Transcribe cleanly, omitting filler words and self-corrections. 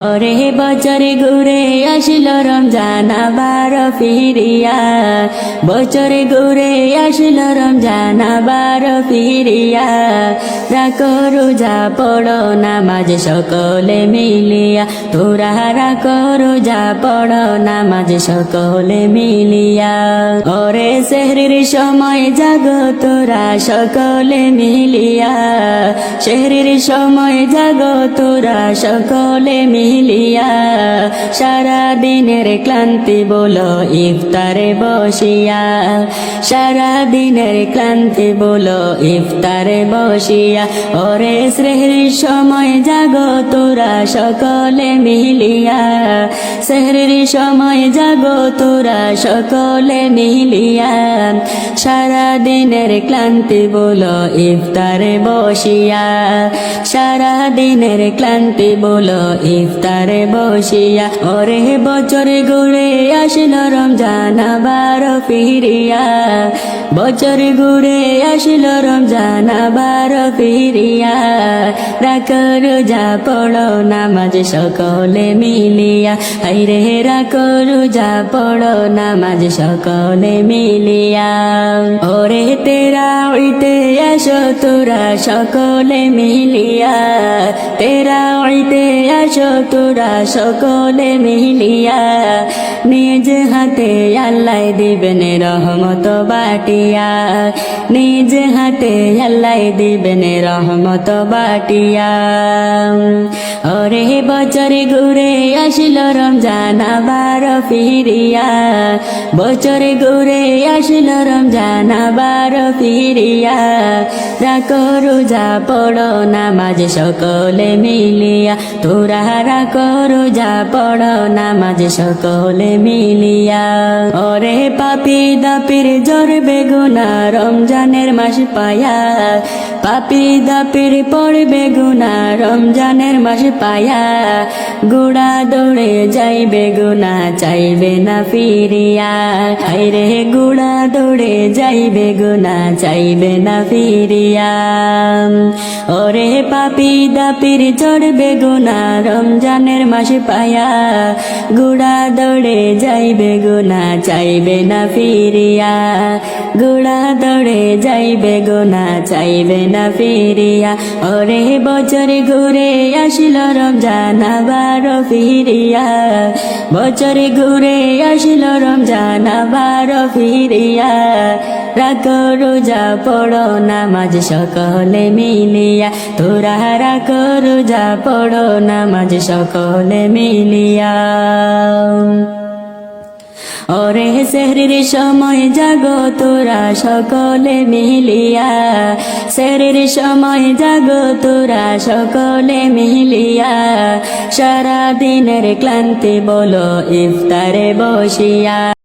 ওরে বছর ঘুরে আসলো রমজান আবার ফিরিয়া, বছর ঘুরে আসলো রমজান আবার ফিরিয়া। রাখো রোজা পড়ো নামাজ সকলে মিলিয়া, তোরা রাখো রোজা পড়ো নামাজ সকলে মিলিয়া। ওরে সেহরির সময় জাগো তোরা সকলে মিলিয়া, সেহরির সময় জাগো তোরা সকলে মিলিয়া। সারা দিনের ক্লান্তি বলো ইফতারে বসিয়া, সারা দিনের ক্লান্তি বলো ইফতারে বসিয়া। ওরে সেহরির সময় জাগো তোরা সকলে মিলিয়া, সেহরির সময় জাগো তোরা সকলে মিলিয়া। সারা দিনের ক্লান্তি বলো ইফতারে বসিয়া, সারা দিনের ক্লান্তি বলো ইফতারে বসিয়া। ওরে বছর ঘুরে আসলো রমজান আবার ফিরিয়া, বছর ঘুরে আসলো রমজান আবার ফিরিয়া। রাখো রোজা পড়ো নামাজ সকলে মিলিয়া, হাইরে রাখো রোজা পড়ো নামাজ সকলে মিলিয়া। ওরে তেরা উইতে আসো তোরা সকলে মিলিয়া, তেরা উইতে আসো তোরা সকলে মিলিয়া। নিজ হাতে আল্লাহ দিবেন রহমত বাটিয়া, নিজ হাতে আল্লাহ দিবেন রহমত বাটিয়া। ওরে বছর ঘুরে আসলো রমজান আবার ফিরিয়া, বছর ঘুরে আসলো রমজান আবার ফিরিয়া। রাখো রোজা পড়ো নামাজ সকলে মিলিয়া, তোরা রাখো রোজা পড়ো নামাজ সকলে মিলিয়া। ওরে পাপি দাপির জরবে গুনা রমজানের মাস পায়া, পাপি দাপির পড়বে গুনা রমজানের মাস পায়া। গুড়া দৌড়ে যাইবে গুনা চাইবে না ফিরিয়া, হায়রে গুড়া দৌড়ে যাইবে গুনা চাইবে না ফিরিয়া। ওরে পাপি দাপির চড়বে গুনা রমজানের মাস পায়া, গুড়া দৌড়ে যাইবে গুনা চাইবে না ফিরিয়া, গুড়া দৌড়ে যাইবে গুনা চাইবে না ফিরিয়া। ওরে বছর ঘুরে আসলো রমজান আবার ফিরিয়া, বছর ঘুরে আসলো রমজান আবার ফিরিয়া। রাখো রোজা পড়ো নামাজ সকলে মিলিয়া, তোরা রাখো রোজা পড়ো নামাজ সকলে মিলিয়া। ওরে সেহরির সময় জাগো তোরা সকলে মিলিয়া, সেহরির সময় জাগো তোরা সকলে মিলিয়া। সারা দিনের ক্লান্তি বলো ইফতারে বসিয়া।